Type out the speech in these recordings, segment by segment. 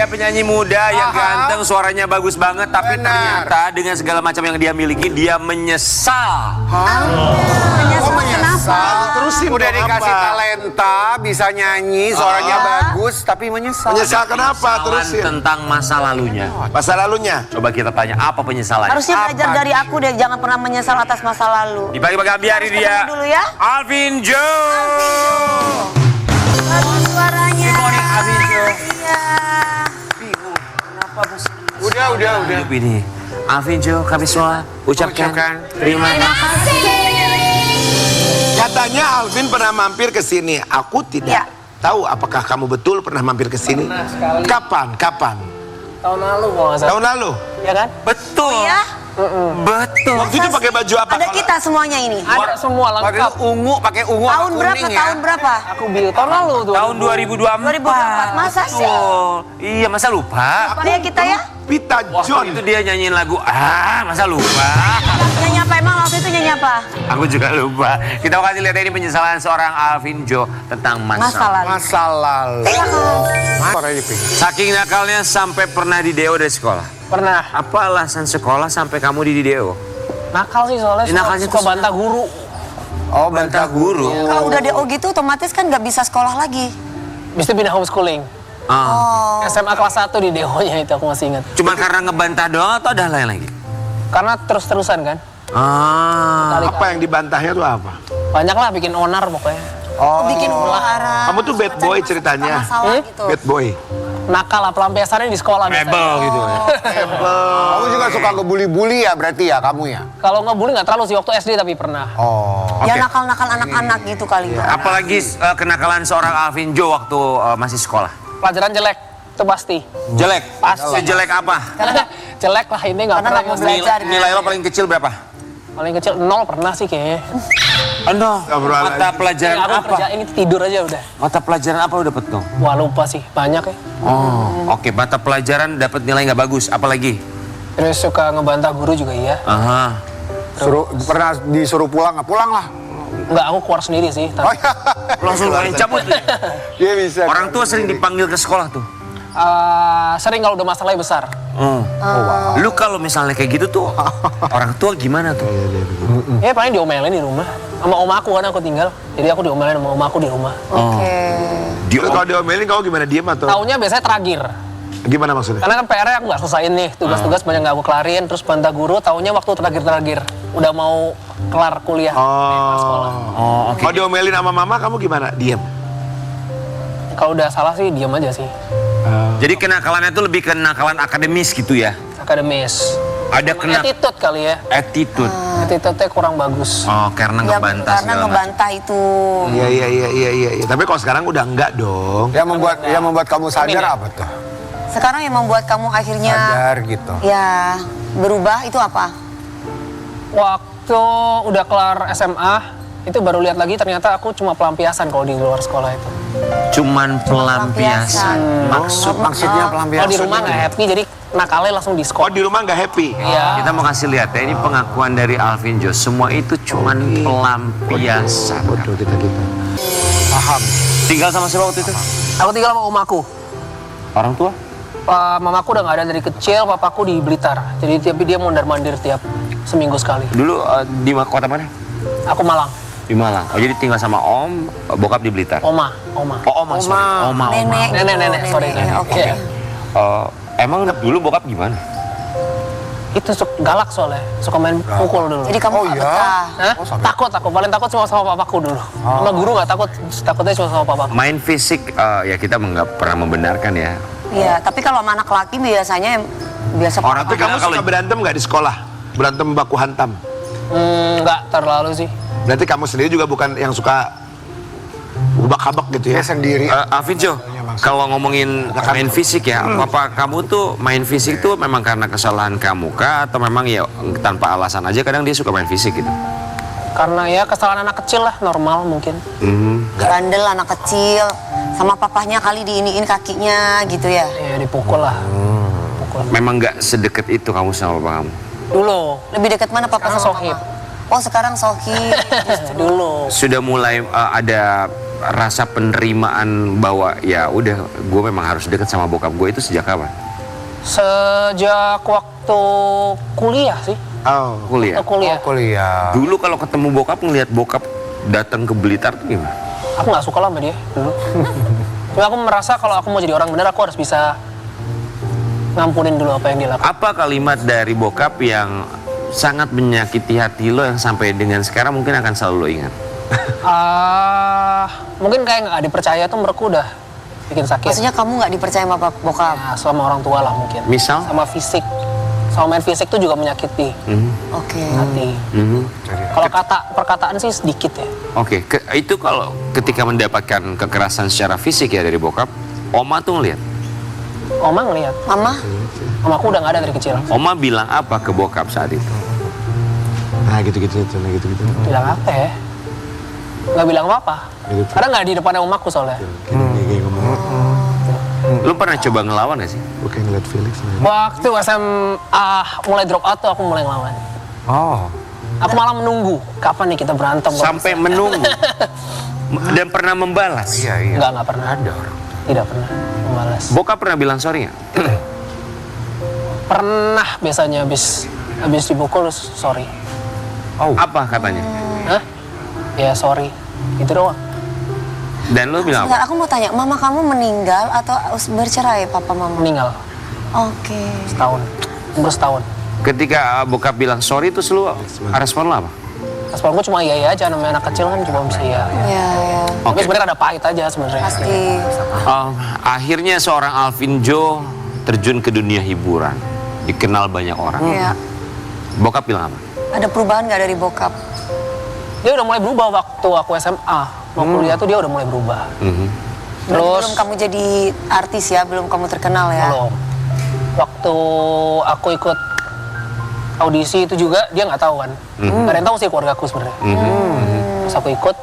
dia penyanyi muda yang ganteng, suaranya bagus banget, tapi ternyata dengan segala macam yang dia miliki, dia menyesal. Menyesal. Terusin Udah dong, dikasih apa? talenta, bisa nyanyi, suaranya bagus, tapi menyesal. Menyesal kenapa? Penyesalan Terusin. tentang masa lalunya. Masa lalunya. Coba kita tanya, apa penyesalannya? Harusnya belajar dari aku deh, jangan pernah menyesal atas masa lalu. Di pagi-pagi biarin dia. Ketemu dulu ya. Alvin Joe. Bagus suaranya. Good morning, Alvin Joe. Iya. Udah. Hidup ini. Alvin Joe, kami semua ucapkan terima kasih. Katanya Alvin pernah mampir ke sini. Aku tidak Ya. tahu apakah kamu betul pernah mampir ke sini. Pernah sekali. Kapan? Tahun lalu kalau nggak salah. Tahun lalu. Ya kan? Betul. Ya, Betul. Waktu itu pakai baju apa? ada kita semuanya ini. Ada semua lengkap. Pakai ungu Tahun sama berapa? kuning ya. Tahun berapa? Aku bilang tahun lalu tuh. Tahun 2024. 2024. Masa sih? Betul. Iya, masa lupa? Kayak kita ya? Pita John. Waktu itu dia nyanyiin lagu, masa lupa? Nyanyi apa emang waktu itu nyanyi apa? Aku juga lupa. Kita mau kasih lihat ini penyesalan seorang Alvin Joe tentang Masa lalu. Masa lalu. Suaranya pink. Saking nakalnya sampai pernah di DO dari sekolah. Pernah. Apa alasan sekolah sampai kamu di DO? Nakal sih soalnya Nakalnya suka tuh bantah guru. Oh, bantah guru. Kalau udah DO gitu otomatis kan nggak bisa sekolah lagi. Bisa pindah homeschooling. Oh. SMA kelas 1 di DO-nya itu aku masih ingat. Cuma karena ngebantah doang atau ada lain lagi? Karena terus-terusan kan. Ah. Apa yang dibantahnya tuh apa? Banyak lah bikin onar pokoknya. Bikin ulara. Kamu tuh bad boy ceritanya. Masalah gitu. Bad boy. Nakal lah pelampiasannya di sekolah biasanya. Rebel gitu ya. Kamu juga suka ngebully-bully ya berarti ya kamu ya? Kalau nggak bully nggak terlalu sih waktu SD tapi pernah. Oh. Ya nakal-nakal anak-anak gitu kali ya. Apalagi kenakalan seorang Alvin Joe waktu masih sekolah. Pelajaran jelek itu pasti. Jelek. Pasti. Sejelek apa? Jelek lah ini nggak Karena pernah. nggak mau belajar. Nilai lo paling kecil berapa? Paling kecil 0 pernah sih kayaknya. Mata pelajaran Aku apa? kerjain itu tidur aja udah. Mata pelajaran apa udah dapet dong? Wah lupa sih banyak ya. Oh, oke. Mata pelajaran dapat nilai nggak bagus. Apalagi? Terus suka ngebantah guru juga iya. Aha. Pernah disuruh pulang nggak pulang lah? Enggak, aku keluar sendiri sih. Oh iya. Langsung cabut. Dia bisa. Orang tua sering dipanggil ke sekolah tuh. Sering kalau udah masalahnya besar. Lu kalau misalnya kayak gitu tuh, orang tua gimana tuh? Ya paling diomelin di rumah. Sama oma aku kan aku tinggal. Jadi aku diomelin sama oma aku di rumah. Oke. Terus kalau diomelin kamu gimana? Diem atau? Taunya biasanya terakhir. Gimana maksudnya? Karena kan PR-nya aku nggak selesaiin nih. Tugas-tugas banyak nggak aku kelarin. Terus bantah guru taunya waktu terakhir-terakhir. Udah mau kelar kuliah. Sekolah. Oh, oke. Kalau diomelin sama mama kamu gimana? Diem. Kalau udah salah sih diam aja sih. Jadi kenakalannya tuh lebih ke kenakalan akademis gitu ya? Akademis. Ada Attitude kali ya. attitude. Attitude-nya kurang bagus. Oh, karena Ya, ngebantah karena segala macam. ngebantah itu. Iya. Tapi kalau sekarang udah enggak dong. Yang membuat kamu sadar Amin ya. apa tuh? Sekarang yang membuat kamu akhirnya Sadar gitu. ya berubah itu apa? Waktu udah kelar SMA, itu baru lihat lagi ternyata aku cuma pelampiasan kalau di luar sekolah itu. Cuman pelampiasan. Maksudnya pelampiasan. Kalau di rumah nggak happy, jadi nakalnya langsung di Oh sekolah. di rumah nggak happy? Iya. Kita mau kasih lihat ya, ini pengakuan dari Alvin Joe. Semua itu cuman pelampiasan. Bodoh kita. Paham. Tinggal sama siapa waktu itu? Aku tinggal sama omaku. Orang tua? Mamaku udah nggak ada dari kecil, papaku di Blitar. Jadi tapi dia mondar-mandir tiap seminggu sekali. Dulu di kota mana? Aku Malang. Di Malang. Oh, jadi tinggal sama om, bokap di Blitar. Oma. Oh, oma, sorry. Oma. Nenek. Nenek, sorry, nenek. Oke. Iya. Emang dulu bokap gimana? Itu galak soalnya, suka main pukul dulu. Jadi kamu nggak betah. Hah? Takut aku, paling takut cuma sama papaku dulu. Sama guru nggak takut, takutnya cuma sama papaku. Main fisik, ya kita nggak pernah membenarkan ya. Iya, tapi kalau sama anak laki biasanya biasa Orang Tapi kamu suka berantem nggak di sekolah? Berantem baku hantam? Nggak terlalu sih. Berarti kamu sendiri juga bukan yang suka ubak-habak gitu ya? Dia sendiri. Alvin Joe, kalau ngomongin main fisik ya, apa kamu tuh main fisik tuh memang karena kesalahan kamu kah? Atau memang ya tanpa alasan aja kadang dia suka main fisik gitu? Karena ya kesalahan anak kecil lah, normal mungkin. bandel anak kecil sama papahnya kali diiniin kakinya gitu ya. Ya dipukul lah. Pukul. Memang nggak sedekat itu kamu sama papa kamu? Dulu. Lebih dekat mana papa Sekarang sama sohib. mama? Oh sekarang sohib. Dulu. Sudah mulai ada rasa penerimaan bahwa ya udah gue memang harus deket sama bokap gue itu sejak kapan? Sejak waktu kuliah sih. Oh, Kuliah. Waktu kuliah. kuliah. Dulu kalau ketemu bokap ngelihat bokap datang ke Blitar tuh gimana? Aku nggak suka lah sama dia dulu. Cuma aku merasa kalau aku mau jadi orang benar aku harus bisa ngampunin dulu apa yang dia lakukan. Apa kalimat dari bokap yang sangat menyakiti hati lo yang sampai dengan sekarang mungkin akan selalu lo ingat? Mungkin kayak nggak dipercaya tuh menurutku udah bikin sakit. Maksudnya kamu nggak dipercaya sama bokap? Nah, sama orang tua lah mungkin. Misal? Sama fisik. Sama main fisik tuh juga menyakiti Oke. hati. Kalau perkataan sih sedikit ya. Oke, itu kalau ketika mendapatkan kekerasan secara fisik ya dari bokap, Oma tuh ngeliat. Oma ngeliat. Mama? Mamaku udah nggak ada dari kecil. Oma bilang apa ke bokap saat itu? Nah gitu-gitu. Bilang apa ya? Nggak bilang apa-apa. Karena nggak di depan omaku soalnya. Kayak ngomong, Lu pernah coba ngelawan gak sih? bukan ngeliat Felix. Waktu SMA mulai drop out tuh aku mulai ngelawan. Oh. Aku malah menunggu kapan nih kita berantem. Sampai menunggu dan pernah membalas. Iya. Nggak pernah. Ada orang. Tidak pernah membalas. Bokap pernah bilang sorry nggak? Pernah biasanya habis dipukul sorry. Apa katanya? Hah? Ya sorry. Itu doang. Dan lu bilang Sebentar, apa? aku mau tanya, mama kamu meninggal atau bercerai papa mama? Meninggal Oke. setahun. Umur setahun. Ketika bokap bilang sorry terus lu respon lu apa? Responku cuma iya aja, namanya anak kecil kan cuma bisa iya. Iya, iya. Tapi Oke. sebenarnya ada pahit aja sebenarnya. Pasti. Akhirnya seorang Alvin Jo terjun ke dunia hiburan, dikenal banyak orang. Iya. Bokap bilang apa? Ada perubahan nggak dari bokap? Dia udah mulai berubah waktu aku SMA. Mau kuliah tuh dia udah mulai berubah. Mhm. Terus Belum kamu jadi artis ya, belum kamu terkenal ya? belum. Waktu aku ikut audisi itu juga dia nggak tahu kan. Nggak ada yang tahu sih keluarga aku sebenarnya. Terus aku ikut,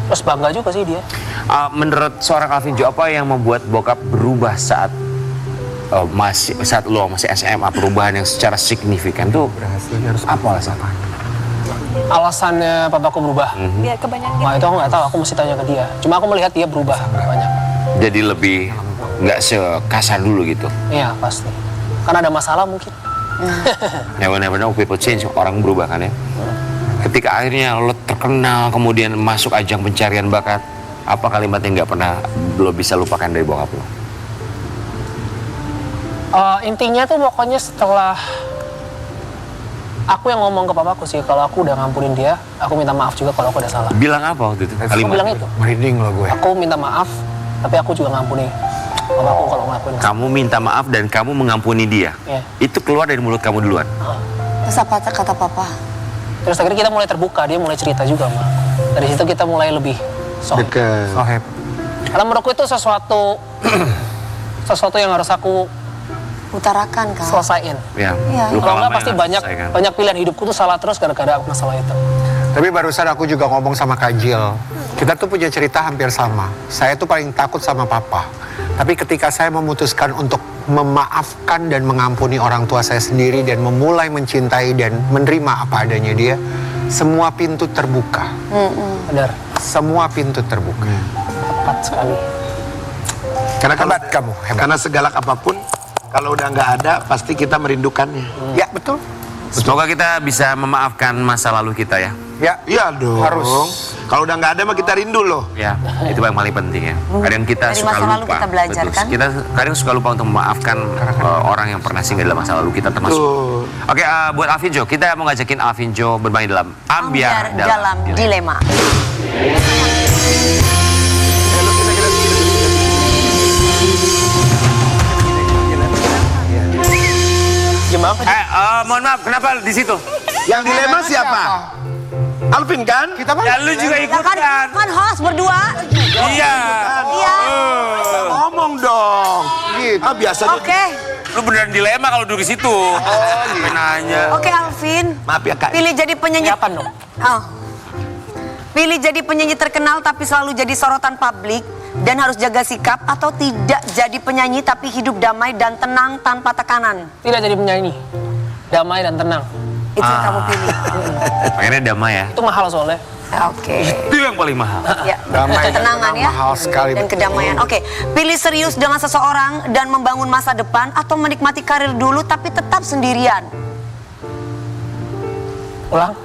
terus bangga juga sih dia. Menurut seorang Alvin Jo apa yang membuat bokap berubah saat saat lo masih SMA, perubahan yang secara signifikan tuh apa alasannya? Alasannya papaku berubah. Biar kebanyakan. Wah itu aku nggak tahu, aku mesti tanya ke dia. Cuma aku melihat dia berubah banyak. Jadi lebih nggak sekasar dulu gitu. Iya pasti. Karena ada masalah mungkin. Never know people change, orang berubah kan ya. Ketika akhirnya lo terkenal kemudian masuk ajang pencarian bakat, apa kalimat yang nggak pernah lo bisa lupakan dari bokap lo? Intinya tuh pokoknya setelah aku yang ngomong ke papaku sih, kalau aku udah ngampunin dia, aku minta maaf juga kalau aku ada salah. Bilang apa waktu itu? Aku bilang itu. Merinding loh gue. Aku minta maaf, tapi aku juga ngampuni papaku kalau ngelakuin. Kamu minta maaf dan kamu mengampuni dia. Iya. Itu keluar dari mulut kamu duluan. Terus apa kata papa? Terus akhirnya kita mulai terbuka, dia mulai cerita juga sama aku. Dari situ kita mulai lebih sohib. Dekat. Sohib. Karena menurutku itu sesuatu yang harus aku Utarakan kan? selesaiin. Ya. Iya. Luka Kalau lama nggak pasti yang banyak selesaikan. banyak pilihan hidupku tuh salah terus gara-gara masalah itu. Tapi barusan aku juga ngomong sama Kak Jill. Kita tuh punya cerita hampir sama. Saya tuh paling takut sama papa. Tapi ketika saya memutuskan untuk memaafkan dan mengampuni orang tua saya sendiri dan memulai mencintai dan menerima apa adanya dia, semua pintu terbuka. Benar, Semua pintu terbuka. tepat sekali. Karena Hebat kamu, hebat. Karena segalak apapun, kalau udah nggak ada, pasti kita merindukannya. Ya betul. Semoga kita bisa memaafkan masa lalu kita ya. Ya, Iya dong. Harus. Kalau udah nggak ada mah kita rindu loh. Ya, itu yang paling penting ya. Kadang kita Dari suka masa lupa. lalu kita belajar, Betul. kan? Kita kadang suka lupa untuk memaafkan orang yang pernah singgah dalam masa lalu kita termasuk. Tuh. Oke, buat Alvin Jo, kita mau ngajakin Alvin Jo bermain dalam Ambiar dalam dilema. Gimana? Mohon maaf, kenapa di situ? Yang dilema siapa? Alvin kan? Kita mah Ya lu juga Ya kan, ikutan. kan host berdua. Iya. Iya. Ngomong dong. gitu. Ah biasanya. Oke. Lu beneran dilema kalau duduk di situ. Sampai nanya. Oke Alvin. Maaf ya Kak. Pilih jadi penyanyi. Siapa dong? Oh. Pilih jadi penyanyi terkenal tapi selalu jadi sorotan publik dan harus jaga sikap, atau tidak jadi penyanyi tapi hidup damai dan tenang tanpa tekanan. Tidak jadi penyanyi, damai dan tenang. Itu yang kamu pilih. Akhirnya damai ya. Itu mahal soalnya. Oke. Itu yang paling mahal. Ya, Damai dan ketenangan tenang ya. mahal sekali, Dan betul. kedamaian. Oke, pilih serius dengan seseorang dan membangun masa depan atau menikmati karir dulu tapi tetap sendirian. Ulang.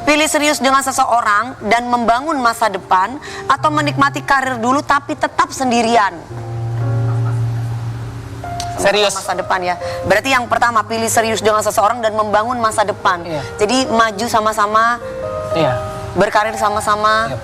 Pilih serius dengan seseorang dan membangun masa depan atau menikmati karir dulu tapi tetap sendirian. Serius. Masa depan ya. Berarti yang pertama pilih serius dengan seseorang dan membangun masa depan. Iya. Jadi maju sama-sama, Iya. berkarir sama-sama. Yap.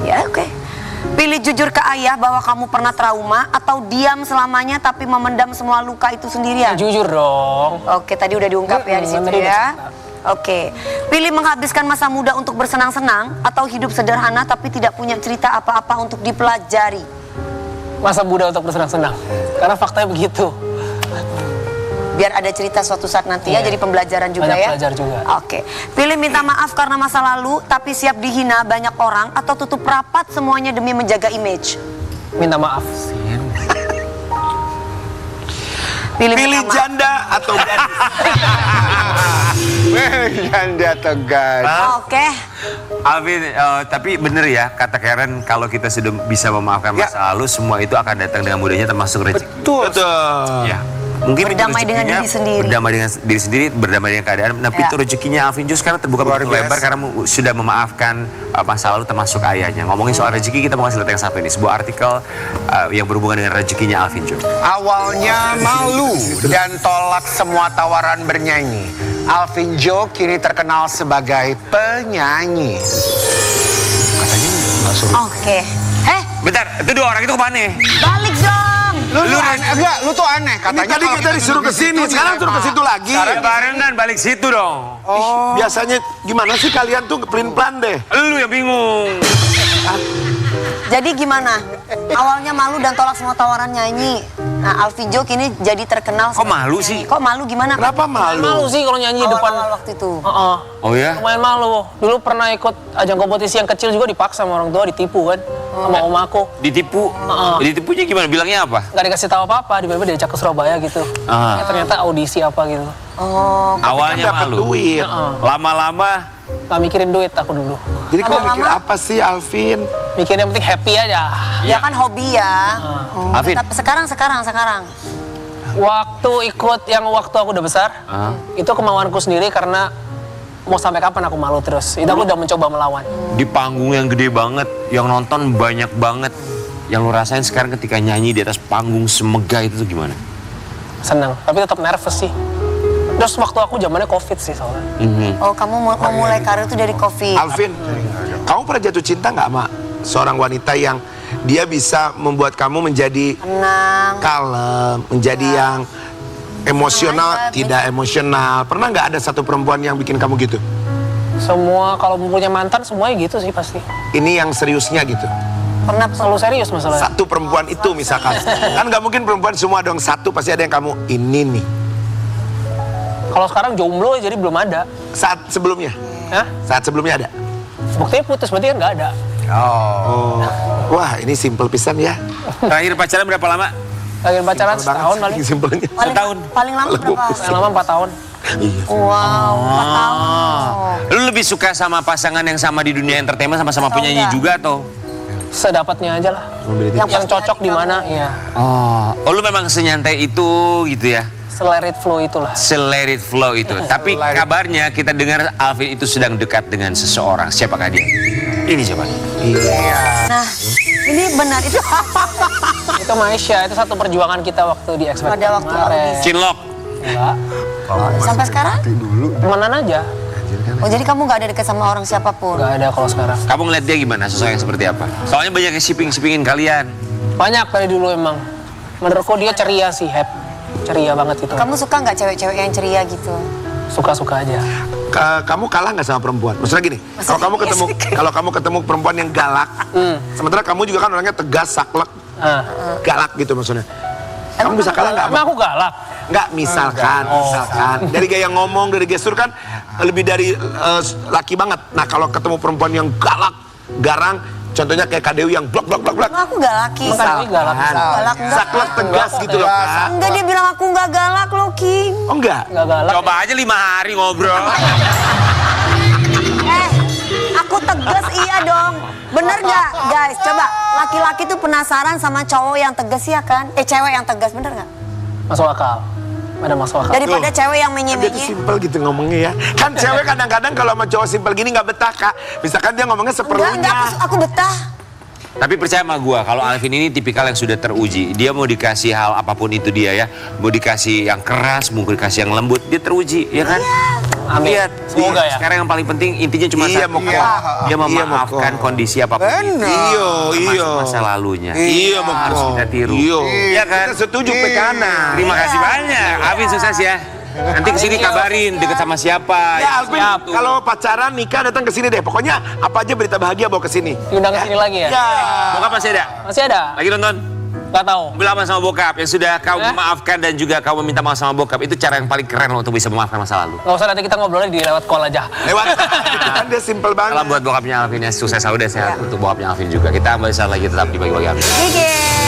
Ya, oke. Pilih jujur ke ayah bahwa kamu pernah trauma atau diam selamanya tapi memendam semua luka itu sendirian. Jujur dong. Oke, tadi udah diungkap ya di situ tadi udah ya. cerita. Oke. Pilih menghabiskan masa muda untuk bersenang-senang atau hidup sederhana tapi tidak punya cerita apa-apa untuk dipelajari. Masa muda untuk bersenang-senang. Karena faktanya begitu. Biar ada cerita suatu saat nanti ya, Iya. jadi pembelajaran juga Banyak ya. belajar juga. Oke. Pilih minta maaf karena masa lalu tapi siap dihina banyak orang atau tutup rapat semuanya demi menjaga image. Minta maaf. Pilih minta maaf. janda atau gadis. Janda atau gadis. Oke. Alvin, tapi bener ya kata Karen, kalau kita sudah bisa memaafkan Ya. masa lalu, semua itu akan datang dengan mudahnya termasuk rezeki. Betul. Ya. Mungkin itu Berdamai dengan rezekinya, diri sendiri. Berdamai dengan diri sendiri, berdamai dengan keadaan. Tapi Ya. itu rezekinya Alvin Jus sekarang terbuka Luar begitu lebar biasa. karena sudah memaafkan masa lalu termasuk ayahnya. Ngomongin soal rezeki, kita mau kasih lihat yang satu ini. Sebuah artikel yang berhubungan dengan rezekinya Alvin Jus. Awalnya malu dan tolak semua tawaran bernyanyi. Alvin Joe kini terkenal sebagai penyanyi. Katanya nggak suruh. Oke. Bentar, itu dua orang itu kemana? Balik dong. Lu aneh, enggak, lu tuh aneh. Katanya Tadi kalau kita disuruh ke sini, sekarang suruh ke situ lagi. Sekarang barengan balik situ dong. Biasanya gimana sih kalian tuh pelin-pelan deh. Lu yang bingung. Jadi gimana? Awalnya malu dan tolak semua tawaran nyanyi. Nah, Alvin Joe kini jadi terkenal. Kok sebagai malu penyanyi. sih? Kok malu gimana? Kenapa malu? Malu sih kalau nyanyi di depan. Awal-awal waktu itu. Heeh. Oh ya? Lumayan malu. Dulu pernah ikut ajang kompetisi yang kecil juga dipaksa sama orang tua, ditipu kan. Sama om aku. Ditipu? Ditipunya gimana? Bilangnya apa? Nggak dikasih tahu apa-apa, tiba-tiba diajak ke Surabaya gitu. Ah. Ternyata audisi apa gitu. Oh, Awalnya dapat malu. duit. Lama-lama Nggak mikirin duit aku dulu. Jadi kamu Lama-lama- mikir apa sih Alvin? Mikirin yang penting happy aja. ya kan hobi ya. Alvin. Tapi sekarang. Waktu ikut yang waktu aku udah besar, itu kemauanku sendiri karena mau sampai kapan aku malu terus. Itu aku udah mencoba melawan. di panggung yang gede banget, yang nonton banyak banget. Yang lu rasain sekarang ketika nyanyi di atas panggung semegah itu tuh gimana? Senang, tapi tetap nervous sih. Terus waktu aku zamannya COVID sih soalnya. Oh, kamu memulai karir itu dari Covid. Alvin, kamu pernah jatuh cinta nggak sama seorang wanita yang dia bisa membuat kamu menjadi Tenang. kalem, menjadi yang emosional, Tenang, tidak emosional. Pernah nggak ada satu perempuan yang bikin kamu gitu? Semua kalau punya mantan semuanya gitu sih pasti. Ini yang seriusnya gitu. Pernah selalu serius masalahnya. Satu perempuan itu misalkan. Kan nggak mungkin perempuan semua dong, satu pasti ada yang kamu ini nih. Kalau sekarang jomblo jadi belum ada. Saat sebelumnya, Hah? saat sebelumnya ada. Buktinya putus berarti kan nggak ada. Oh, wah ini simple pisan ya. Terakhir pacaran berapa lama? Lagi pacaran Simpel setahun banget paling. saking simpelnya. Setahun. Paling lama berapa? Yang lama 4 tahun. Iya. Wow, 4 tahun. Lu lebih suka sama pasangan yang sama di dunia entertainment sama Atau penyanyi enggak? juga atau? Sedapatnya aja lah. Yang cocok di mana, iya. Oh, lu memang senyantai itu gitu ya? Let it flow itulah. Let it flow itu. Tapi kabarnya kita dengar Alvin itu sedang dekat dengan seseorang. Siapakah dia? Ini coba. Nah, ini benar itu Itu Maisha, itu satu perjuangan kita waktu di X Factor pada waktu kemarin. audisi. Cinlok. Enggak, Sampai sekarang? temenan aja. Oh, jadi kamu nggak ada dekat sama orang siapapun? Enggak ada kalau sekarang. Kamu ngeliat dia gimana? Sosok yang seperti apa? Soalnya banyak yang shipping-shippingin kalian. Banyak dari dulu emang. Menurutku dia ceria sih, ceria banget gitu. Kamu suka nggak cewek-cewek yang ceria gitu? Suka-suka aja. Kamu kalah nggak sama perempuan? Maksudnya gini, kalau kamu ketemu perempuan yang galak, sementara kamu juga kan orangnya tegas, saklek, galak gitu maksudnya. Kamu bisa kalah nggak? Emang aku galak? Nggak, misalkan, dari gaya ngomong, dari gestur kan lebih dari laki banget. Nah kalau ketemu perempuan yang galak, garang, contohnya kayak Kak Dewi yang blok. Emang aku nggak laki. Makanya galak. Galak enggak? Saklek tegas gitu loh Kak. Enggak, dia bilang aku nggak galak loh, Kim. Oh enggak? Enggak galak. Coba aja 5 hari ngobrol. aku tegas iya dong. Bener nggak guys? Coba laki-laki tuh penasaran sama cowok yang tegas ya kan? Cewek yang tegas bener nggak? Masuk akal. Ada masuk akal. Daripada cewek yang Dia tuh menye-menye. simpel gitu ngomongnya ya. Kan cewek kadang-kadang kalau sama cowok simpel gini nggak betah kak. Misalkan dia ngomongnya seperlunya. Enggak, aku betah. Tapi percaya sama gua, kalau Alvin ini tipikal yang sudah teruji. Dia mau dikasih hal apapun itu dia ya. Mau dikasih yang keras, mau dikasih yang lembut, dia teruji, ya kan? Amin. Lihat, Semoga ya. sekarang yang paling penting intinya cuma Iya, satu. Moko. Dia Iya, memaafkan Moko. kondisi apapun itu. Iyo, iyo. Termasuk masa lalunya. Iya, Moko. Harus kita tiru. Iya. Iya kan? Kita setuju pekana. Terima kasih banyak. Alvin sukses ya. Nanti kesini kabarin deket sama siapa. Ya Alvin, Siap. kalau pacaran nikah datang ke sini deh. Pokoknya apa aja berita bahagia bawa ke sini. Diundang ke sini lagi ya? Ya. Bokap masih ada? Masih ada? Lagi nonton? Gak tahu. Bilang sama bokap yang sudah kau memaafkan dan juga kau meminta maaf sama bokap. Itu cara yang paling keren loh untuk bisa memaafkan masa lalu. Gak usah, nanti kita ngobrolnya di lewat call aja. Lewat. Kan dia simpel banget. Kalau buat bokapnya Alvin ya sukses selalu deh sehat untuk bokapnya Alvin juga. Kita kembali saat lagi tetap di pagi-pagi Alvin. Gigi.